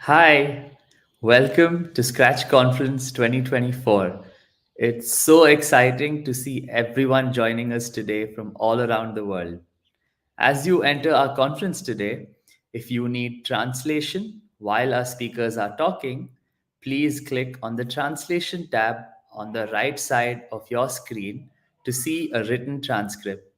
Hi, welcome to Scratch Conference 2024. It's so exciting to see everyone joining us today from all around the world. As you enter our conference today, if you need translation while our speakers are talking, please click on the Translation tab on the right side of your screen to see a written transcript.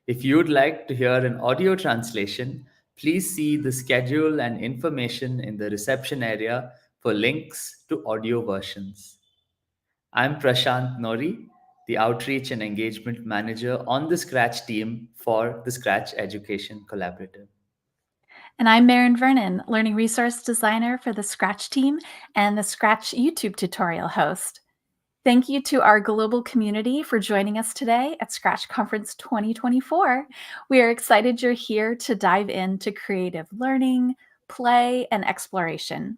If you'd like to hear an audio translation, please see the schedule and information in the reception area for links to audio versions. I'm Prasanth Nori, the Outreach and Engagement Manager on the Scratch team for the Scratch Education Collaborative. And I'm Maren Vernon, Learning Resource Designer for the Scratch team and the Scratch YouTube tutorial host. Thank you to our global community for joining us today at Scratch Conference 2024. We are excited you're here to dive into creative learning, play, and exploration.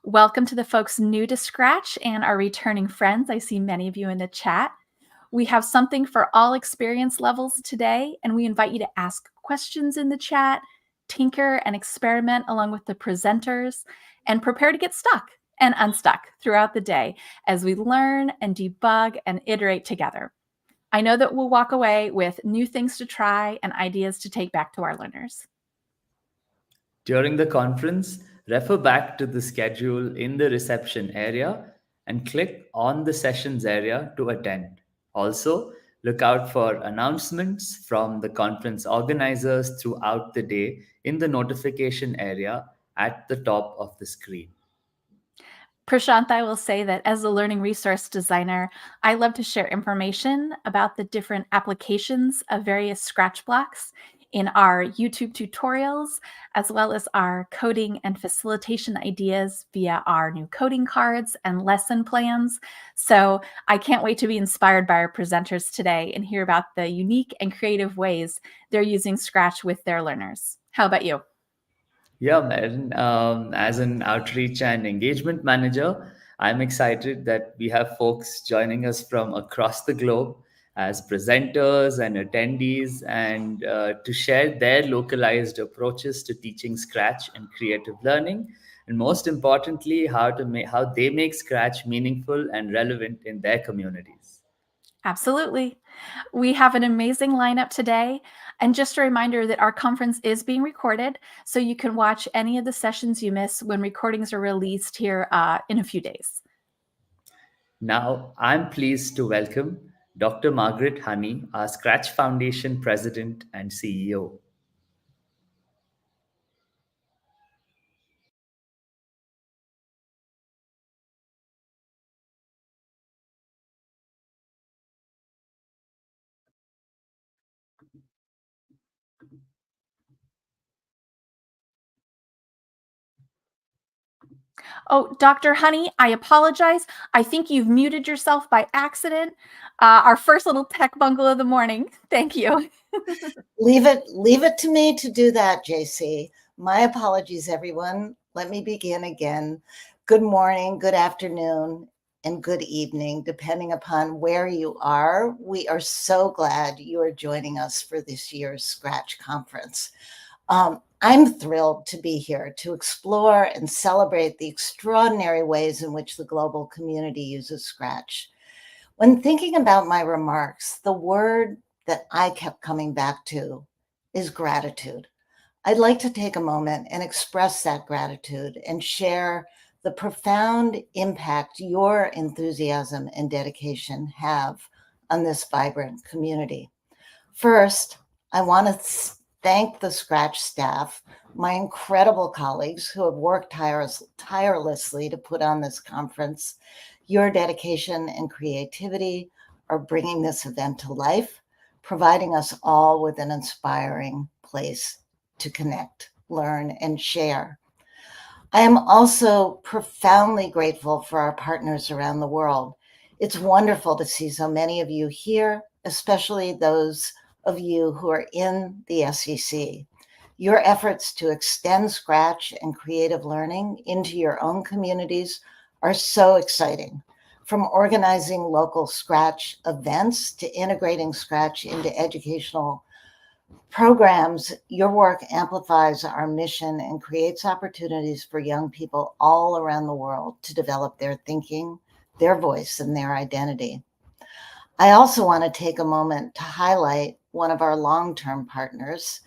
Welcome to the folks new to Scratch and our returning friends. I see many of you in the chat. We have something for all experience levels today, and we invite you to ask questions in the chat, tinker and experiment along with the presenters, and prepare to get stuck and unstuck throughout the day as we learn and debug and iterate together. I know that we'll walk away with new things to try and ideas to take back to our learners. During the conference, refer back to the schedule in the reception area and click on the sessions area to attend. Also, look out for announcements from the conference organizers throughout the day in the notification area at the top of the screen. Prasanth, I will say that as a learning resource designer, I love to share information about the different applications of various Scratch blocks in our YouTube tutorials, as well as our coding and facilitation ideas via our new coding cards and lesson plans. So I can't wait to be inspired by our presenters today and hear about the unique and creative ways they're using Scratch with their learners. How about you? Yeah, Maren, as an outreach and engagement manager, I'm excited that we have folks joining us from across the globe as presenters and attendees and to share their localized approaches to teaching Scratch and creative learning. And most importantly, how they make Scratch meaningful and relevant in their communities. Absolutely. We have an amazing lineup today. And just a reminder that our conference is being recorded, so you can watch any of the sessions you miss when recordings are released here in a few days. Now, I'm pleased to welcome Dr. Margaret Honey, our Scratch Foundation President and CEO. Oh, Dr. Honey, I apologize. I think you've muted yourself by accident. Our first little tech bungle of the morning. Thank you. Leave it to me to do that, JC. My apologies, everyone. Let me begin again. Good morning, good afternoon, and good evening, depending upon where you are. We are so glad you are joining us for this year's Scratch Conference. I'm thrilled to be here to explore and celebrate the extraordinary ways in which the global community uses Scratch. When thinking about my remarks, the word that I kept coming back to is gratitude. I'd like to take a moment and express that gratitude and share the profound impact your enthusiasm and dedication have on this vibrant community. First, I want to thank the Scratch staff, my incredible colleagues who have worked tirelessly to put on this conference. Your dedication and creativity are bringing this event to life, providing us all with an inspiring place to connect, learn, and share. I am also profoundly grateful for our partners around the world. It's wonderful to see so many of you here, especially those of you who are in the SEC. Your efforts to extend Scratch and creative learning into your own communities are so exciting. From organizing local Scratch events to integrating Scratch into educational Programs, your work amplifies our mission and creates opportunities for young people all around the world to develop their thinking, their voice, and their identity. I also want to take a moment to highlight one of our long-term partners,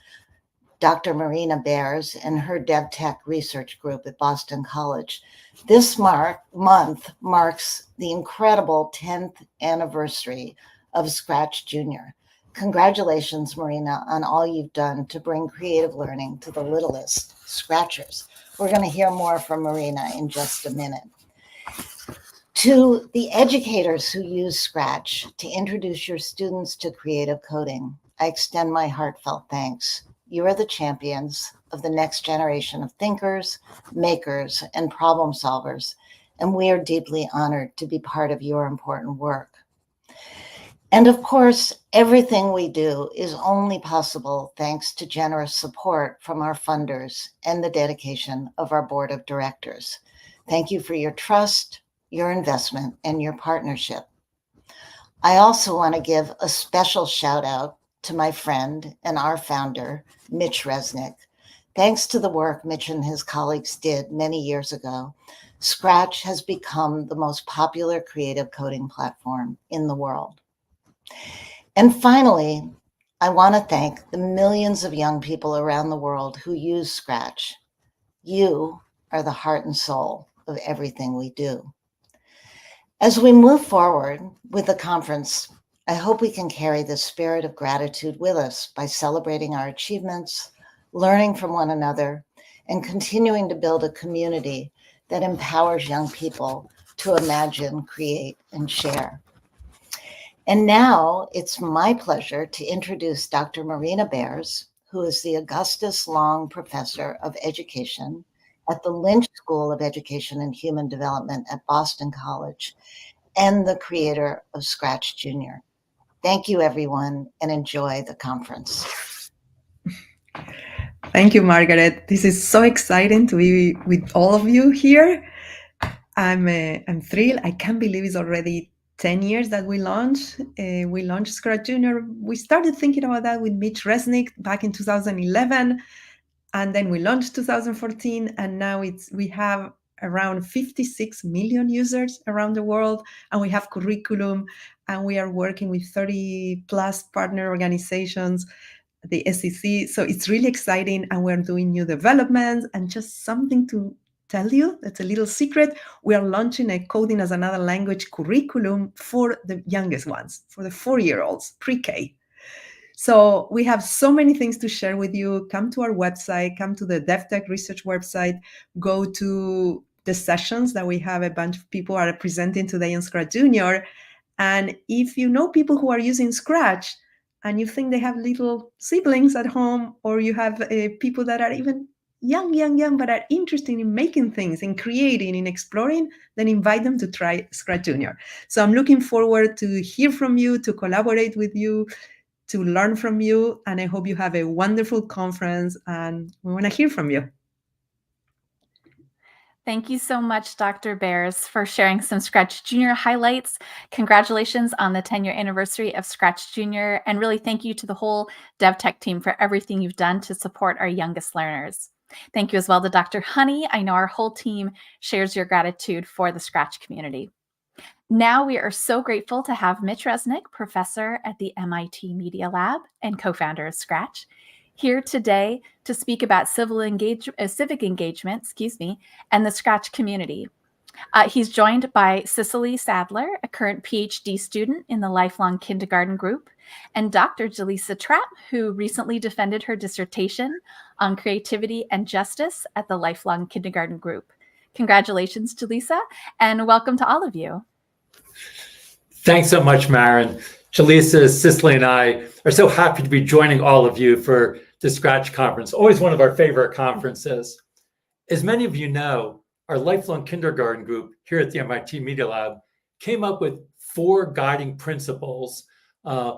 Dr. Marina Bears and her DevTech research group at Boston College. This month marks the incredible 10th anniversary of Scratch Jr. Congratulations, Marina, on all you've done to bring creative learning to the littlest Scratchers. We're going to hear more from Marina in just a minute. To the educators who use Scratch to introduce your students to creative coding, I extend my heartfelt thanks. You are the champions of the next generation of thinkers, makers, and problem solvers, and we are deeply honored to be part of your important work. And of course, everything we do is only possible thanks to generous support from our funders and the dedication of our board of directors. Thank you for your trust, your investment, and your partnership. I also want to give a special shout out to my friend and our founder, Mitch Resnick. Thanks to the work Mitch and his colleagues did many years ago, Scratch has become the most popular creative coding platform in the world. And finally, I want to thank the millions of young people around the world who use Scratch. You are the heart and soul of everything we do. As we move forward with the conference, I hope we can carry the spirit of gratitude with us by celebrating our achievements, learning from one another, and continuing to build a community that empowers young people to imagine, create, and share. And now it's my pleasure to introduce Dr. Marina Bears, who is the Augustus Long Professor of Education at the Lynch School of Education and Human Development at Boston College and the creator of Scratch Jr. Thank you, everyone, and enjoy the conference. Thank you, Margaret. This is so exciting to be with all of you here. I'm thrilled. I can't believe it's already 10 years that we launched. Scratch Jr. We started thinking about that with Mitch Resnick back in 2011, and then we launched 2014, and now we have around 56 million users around the world, and we have curriculum, and we are working with 30 plus partner organizations, the SEC. So it's really exciting, and we're doing new developments. And just something to tell you, that's a little secret, we are launching a coding as another language curriculum for the youngest ones, for the 4-year-olds, pre-K. So we have so many things to share with you. Come to our website, come to the DevTech Research website, go to the sessions that we have. A bunch of people are presenting today on Scratch Jr. And if you know people who are using Scratch and you think they have little siblings at home, or you have people that are even young, but are interested in making things, in creating, in exploring, then invite them to try Scratch Jr. So I'm looking forward to hear from you, to collaborate with you, to learn from you, and I hope you have a wonderful conference, and we want to hear from you. Thank you so much, Dr. Bears, for sharing some Scratch Jr. highlights. Congratulations on the 10-year anniversary of Scratch Jr. And really thank you to the whole DevTech team for everything you've done to support our youngest learners. Thank you as well to Dr. Honey. I know our whole team shares your gratitude for the Scratch community. Now we are so grateful to have Mitch Resnick, professor at the MIT Media Lab and co-founder of Scratch, here today to speak about civic engagement, and the Scratch community. He's joined by Cicely Sadler, a current PhD student in the Lifelong Kindergarten Group, and Dr. Jaleesa Trapp, who recently defended her dissertation on creativity and justice at the Lifelong Kindergarten Group. Congratulations, Jaleesa, and welcome to all of you. Thanks so much, Maren. Jaleesa, Cicely, and I are so happy to be joining all of you for the Scratch Conference, always one of our favorite conferences. As many of you know, our Lifelong Kindergarten Group here at the MIT Media Lab came up with 4 guiding principles that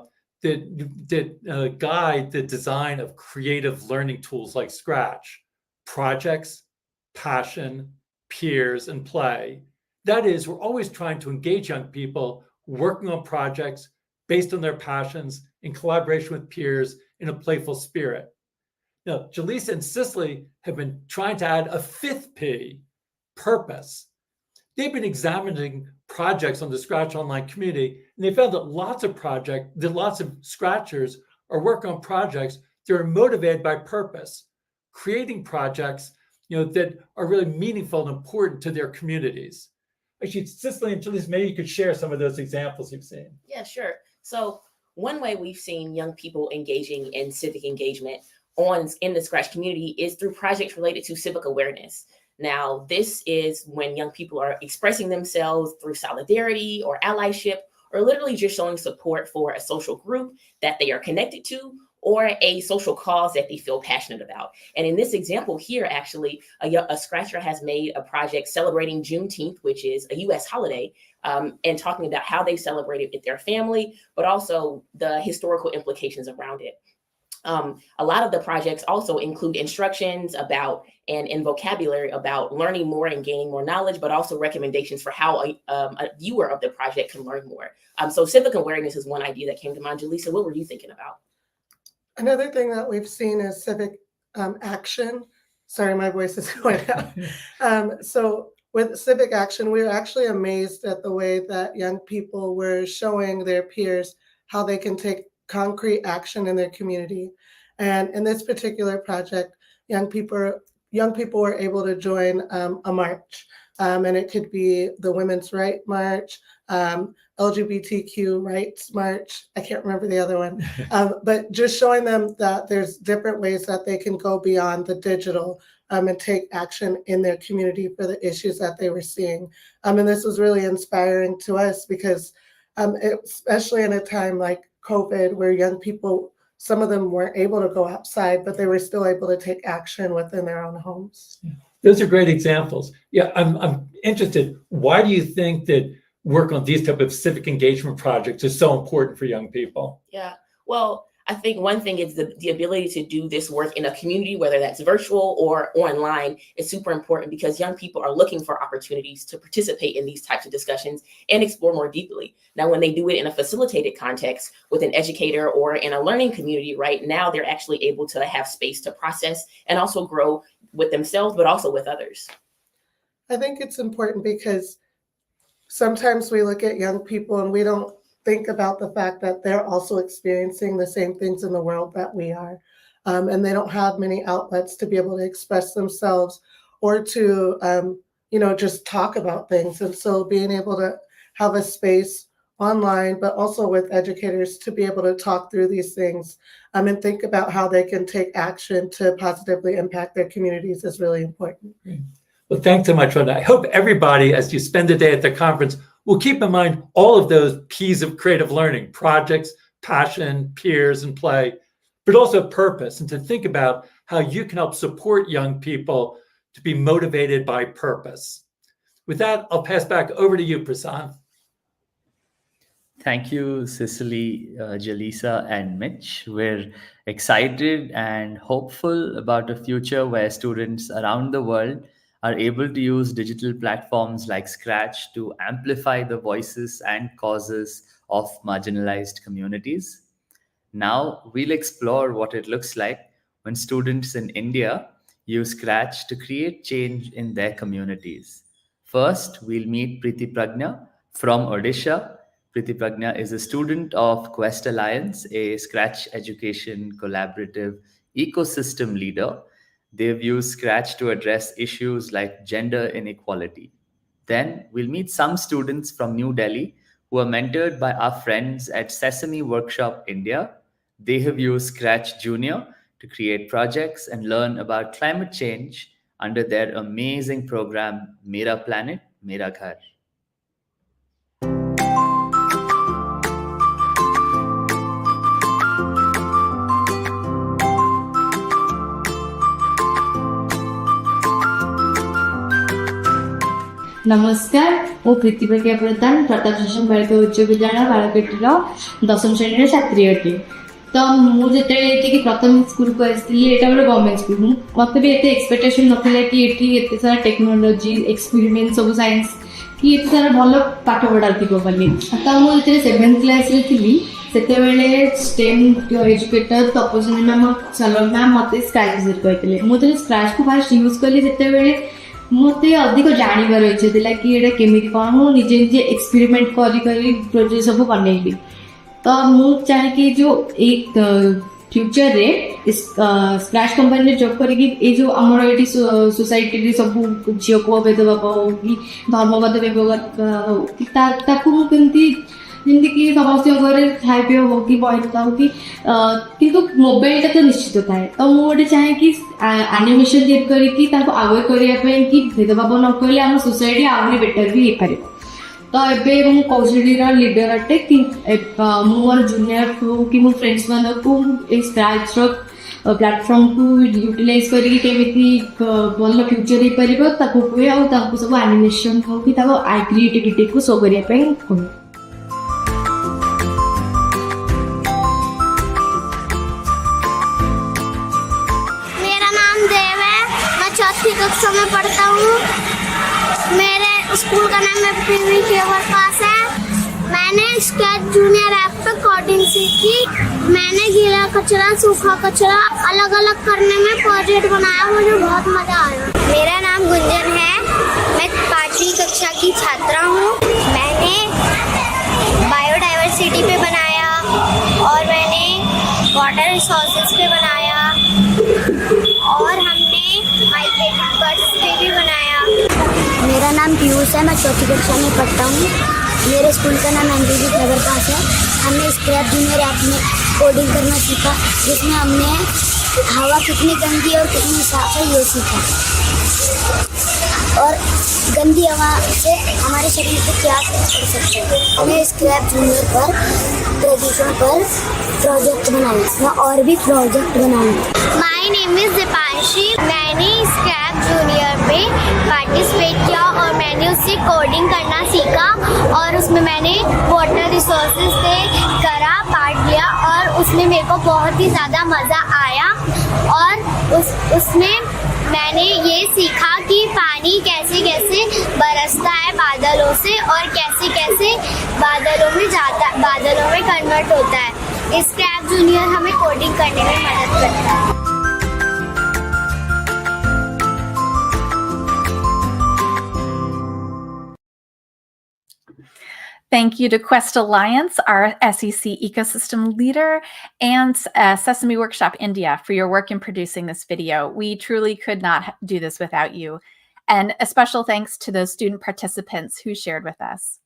guide the design of creative learning tools like Scratch: projects, passion, peers, and play. That is, we're always trying to engage young people working on projects based on their passions in collaboration with peers in a playful spirit. Now, Jaleesa and Cicely have been trying to add a fifth P, purpose. They've been examining projects on the Scratch Online community, and they found that lots of Scratchers are working on projects that are motivated by purpose, creating projects that are really meaningful and important to their communities. Actually, Cicely and Jaleesa, maybe you could share some of those examples you've seen. Yeah, sure. So one way we've seen young people engaging in civic engagement in the Scratch community is through projects related to civic awareness. Now, this is when young people are expressing themselves through solidarity or allyship, or literally just showing support for a social group that they are connected to, or a social cause that they feel passionate about. And in this example here, actually, a Scratcher has made a project celebrating Juneteenth, which is a U.S. holiday, and talking about how they celebrate it with their family, but also the historical implications around it. A lot of the projects also include instructions about and vocabulary about learning more and gaining more knowledge, but also recommendations for how a viewer of the project can learn more. So civic awareness is one idea that came to mind. Jaleesa, what were you thinking about? Another thing that we've seen is civic action. Sorry, my voice is going out. So with civic action, we were actually amazed at the way that young people were showing their peers how they can take concrete action in their community. And in this particular project, young people were able to join a march. And it could be the Women's Right March, LGBTQ Rights March. I can't remember the other one. But just showing them that there's different ways that they can go beyond the digital and take action in their community for the issues that they were seeing. And this was really inspiring to us because especially in a time like COVID, where young people, some of them weren't able to go outside, but they were still able to take action within their own homes. Yeah. Those are great examples. Yeah, I'm interested. Why do you think that work on these type of civic engagement projects is so important for young people? Yeah, well, I think one thing is the ability to do this work in a community, whether that's virtual or online, is super important because young people are looking for opportunities to participate in these types of discussions and explore more deeply. Now, when they do it in a facilitated context with an educator or in a learning community, right now, they're actually able to have space to process and also grow with themselves, but also with others. I think it's important because sometimes we look at young people and we don't think about the fact that they're also experiencing the same things in the world that we are. And they don't have many outlets to be able to express themselves or to, just talk about things. And so being able to have a space online, but also with educators to be able to talk through these things and think about how they can take action to positively impact their communities is really important. Well, thanks so much, Vernon. I hope everybody, as you spend the day at the conference, will keep in mind all of those P's of creative learning: projects, passion, peers, and play, but also purpose, and to think about how you can help support young people to be motivated by purpose. With that, I'll pass back over to you, Prasanth. Thank you, Cicely, Jaleesa, and Mitch. We're excited and hopeful about a future where students around the world are able to use digital platforms like Scratch to amplify the voices and causes of marginalized communities. Now we'll explore what it looks like when students in India use Scratch to create change in their communities. First, we'll meet Priti Pragna from Odisha. Priti Pragna is a student of Quest Alliance, a Scratch education collaborative ecosystem leader. They've used Scratch to address issues like gender inequality. Then we'll meet some students from New Delhi who are mentored by our friends at Sesame Workshop India. They have used Scratch Junior to create projects and learn about climate change under their amazing program, Mera Planet, Mera Ghar. नमस्कार मु प्रीति प्रज्ञा प्रधान प्रताप शिशु बालिका उच्च विद्यालय बारपेटर दशम श्रेणी छात्री अटे तो मुझे प्रथम स्कूल को आसती गवर्नमेंट स्कूल मत भी एत एक्सपेक्टेशन नाला कि ये सारा टेक्नोलोजी एक्सपेरिमेंट सब साइंस कि ये सारा भल पाठ पढ़ा थी बोली तो मुझे 7th क्लास थी ସେତେବେଳେ STEM educator Tapaswini ma'am Salma ma'am ମୋତେ ସ୍କ୍ରାଚ୍ ବିଷୟରେ କହିଥିଲେ। ମୁଁ ଯେତେବେଳେ ସ୍କ୍ରାଚ୍କୁ ଫାଷ୍ଟ ୟୁଜ୍ କଲି ସେତେବେଳେ ମୋତେ ଅଧିକ ଜାଣିବାର ଇଚ୍ଛା ଥିଲା କି ଏଇଟା କେମିତି କ'ଣ, ମୁଁ ନିଜେ ନିଜେ ଏକ୍ସପେରିମେଣ୍ଟ କରି କରି ପ୍ରୋଜେକ୍ଟ ସବୁ ବନେଇଲି। ତ ମୁଁ ଚାହେଁକି ଯେଉଁ ଏଇ ଫ୍ୟୁଚରରେ ସ୍କ୍ରାଚ୍ କମ୍ପାନୀରେ ଜବ୍ କରିକି ଏଇ ଯେଉଁ ଆମର ଏଇଠି ସୋସାଇଟିରେ ସବୁ ଝିଅ ପୁଅ ଭେଦଭାବ ହଉ କି ଧର୍ମବାଦ ଭେଦଭାବ ହଉ କି ତାକୁ ମୁଁ କେମିତି ଯେମିତିକି ସମସ୍ତଙ୍କ ଘରେ ଖାଇବା ହଉ କି ବହିତା ହଉ କି କିନ୍ତୁ ମୋବାଇଲଟା ତ ନିଶ୍ଚିତ ଥାଏ। ତ ମୁଁ ଗୋଟେ ଚାହେଁକି ଆନିମେସନ୍ ତିଆରି କରିକି ତାଙ୍କୁ ଆୱେର୍ କରିବା ପାଇଁ କି ଭେଦଭାବ ନ କଲେ ଆମ ସୋସାଇଟି ଆହୁରି ବେଟର୍ ବି ହେଇପାରିବ। ତ ଏବେ ମୁଁ କୌଶଳୀର ଲିଡର ଅଟେ କି ମୁଁ ମୋର ଜୁନିୟର ହଉ କି ମୋ ଫ୍ରେଣ୍ଡସ୍ ମାନଙ୍କୁ ଏ ସ୍କ୍ରାଚ୍ର ପ୍ଲାଟଫର୍ମକୁ ୟୁଟିଲାଇଜ୍ କରିକି କେମିତି ଭଲ ଫ୍ୟୁଚର୍ ହେଇପାରିବ ତାକୁ କୁହେ, ଆଉ ତାଙ୍କୁ ସବୁ ଆନିମେସନ୍ ହଉ କି ତାଙ୍କ କ୍ରିଏଟିଭିଟିକୁ ଶୋ କରିବା ପାଇଁ କୁହେ। चौथी कक्षा में पढ़ता हूँ। मेरे स्कूल का नाम प्रीवी केवर पास है। मैंने स्क्रैच जूनियर ऐप पे कोडिंग सीखी। मैंने गीला कचरा सूखा कचरा अलग अलग करने में प्रोजेक्ट बनाया, मुझे बहुत मजा आया। मेरा नाम गुंजन है, मैं 5वीं कक्षा की छात्रा हूँ। मैंने बायोडाइवर्सिटी पे बनाया और मैंने वाटर रिसोर्सेज पे बनाया और हमने माइग्रेटिंग बर्ड्स पे भी बनाया। मेरा नाम पीयूष है, मैं 4ठी कक्षा में पढ़ता हूँ। मेरे स्कूल का नाम एनडीजी नगर पास है। हमने स्क्रैच जूनियर ऐप में कोडिंग करना सीखा, जिसमें हमने हवा कितनी गंदी और कितनी साफ है ये सीखा, और गंदी हवा से हमारे शरीर पे क्या असर पड़ सकता है। हमने स्क्रैच जूनियर पर प्रदूषण पर प्रोजेक्ट बनाया और भी प्रोजेक्ट बनाए। My name is Deepanshi. मैंने स्क्रैच जूनियर पे पार्टिसिपेट किया और मैंने उससे कोडिंग करना सीखा और उसमें मैंने वाटर रिसोर्सेज से करा पार्ट लिया और उसमें मेरे को बहुत ही ज़्यादा मज़ा आया। और उसमें मैंने ये सीखा कि पानी कैसे कैसे बरसता है बादलों से और कैसे कैसे बादलों में कन्वर्ट होता है। स्क्रैच जूनियर हमें कोडिंग करने में मदद करता है। Thank you to Quest Alliance, our SEC ecosystem leader, and Sesame Workshop India for your work in producing this video. We truly could not do this without you. And a special thanks to those student participants who shared with us.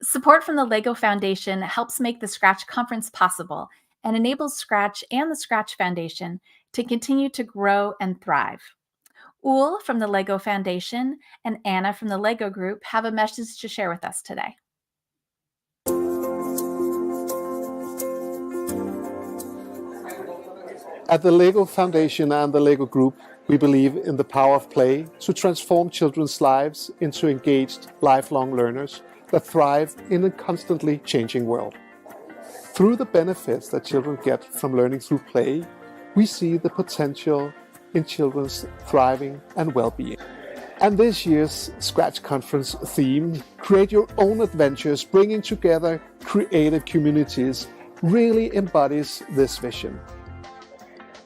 Support from the LEGO Foundation helps make the Scratch Conference possible and enables Scratch and the Scratch Foundation to continue to grow and thrive. Ul from the LEGO Foundation and Anna from the LEGO Group have a message to share with us today. At the LEGO Foundation and the LEGO Group, we believe in the power of play to transform children's lives into engaged, lifelong learners that thrive in a constantly changing world. Through the benefits that children get from learning through play, we see the potential in children's thriving and well-being. And this year's Scratch Conference theme, Create Your Own Adventures, Bringing Together Creative Communities, really embodies this vision.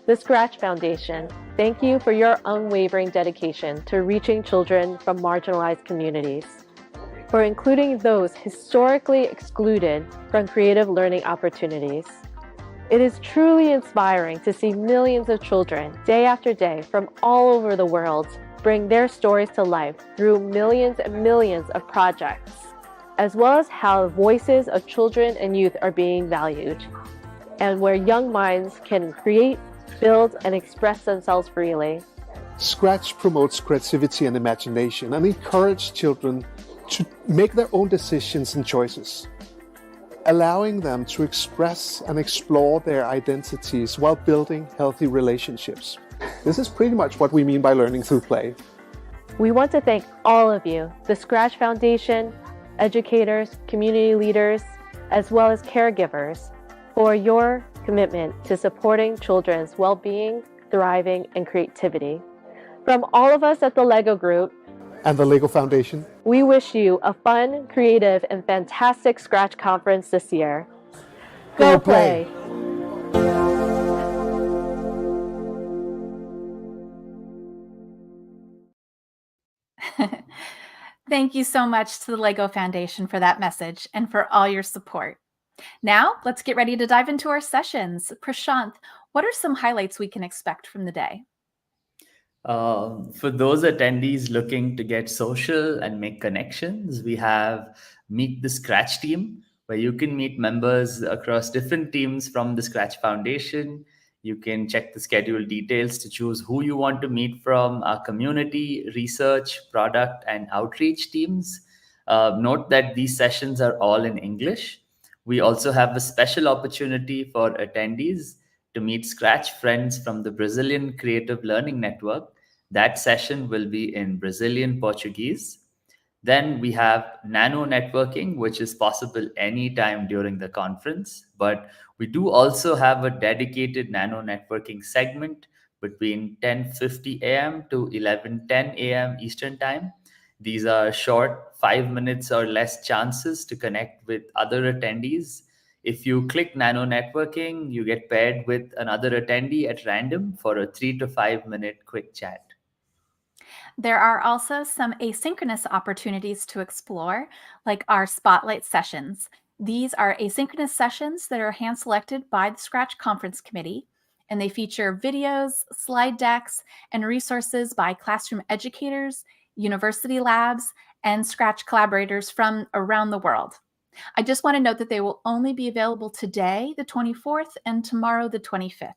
The Scratch Foundation, thank you for your unwavering dedication to reaching children from marginalized communities, for including those historically excluded from creative learning opportunities. It is truly inspiring to see millions of children, day after day, from all over the world, bring their stories to life through millions and millions of projects, as well as how voices of children and youth are being valued, and where young minds can create, build, and express themselves freely. Scratch promotes creativity and imagination and encourages children to make their own decisions and choices, allowing them to express and explore their identities while building healthy relationships. This is pretty much what we mean by learning through play. We want to thank all of you, the Scratch Foundation, educators, community leaders, as well as caregivers, for your commitment to supporting children's well-being, thriving, and creativity. From all of us at the LEGO Group and the LEGO Foundation, we wish you a fun, creative, and fantastic Scratch Conference this year. Go play. Thank you so much to the LEGO Foundation for that message and for all your support. Now, let's get ready to dive into our sessions. Prasanth, what are some highlights we can expect from the day? For those attendees looking to get social and make connections, we have Meet the Scratch team, where you can meet members across different teams from the Scratch Foundation. You can check the schedule details to choose who you want to meet from our community, research, product, and outreach teams. Note that these sessions are all in English. We also have a special opportunity for attendees to meet Scratch friends from the Brazilian Creative Learning Network. That session will be in Brazilian Portuguese. Then we have nano networking, which is possible anytime during the conference. But we do also have a dedicated nano networking segment between 10:50 a.m. to 11:10 a.m. Eastern Time. These are short, 5 minutes or less chances to connect with other attendees. If you click nano networking, you get paired with another attendee at random for a 3 to 5 minute quick chat. There are also some asynchronous opportunities to explore, like our spotlight sessions. These are asynchronous sessions that are hand-selected by the Scratch Conference Committee, and they feature videos, slide decks, and resources by classroom educators, university labs, and Scratch collaborators from around the world. I just want to note that they will only be available today, the 24th, and tomorrow, the 25th.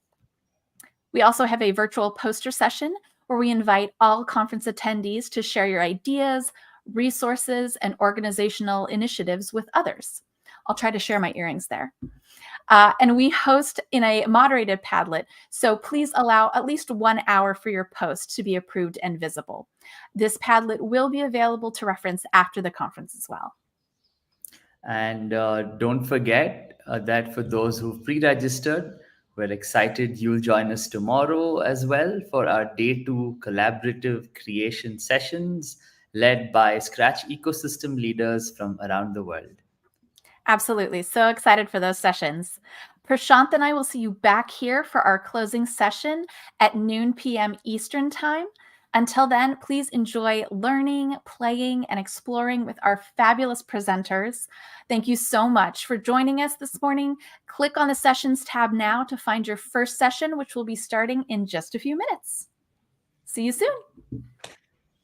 We also have a virtual poster session where we invite all conference attendees to share your ideas, resources, and organizational initiatives with others. I'll try to share my earrings there. And we host in a moderated Padlet, so please allow at least 1 hour for your post to be approved and visible. This Padlet will be available to reference after the conference as well. And don't forget that for those who've pre-registered, we're excited you'll join us tomorrow as well for our Day 2 collaborative creation sessions led by Scratch ecosystem leaders from around the world. Absolutely. So excited for those sessions. Prasanth and I will see you back here for our closing session at noon p.m. Eastern Time. Until then, please enjoy learning, playing, and exploring with our fabulous presenters. Thank you so much for joining us this morning. Click on the Sessions tab now to find your first session, which will be starting in just a few minutes. See you soon.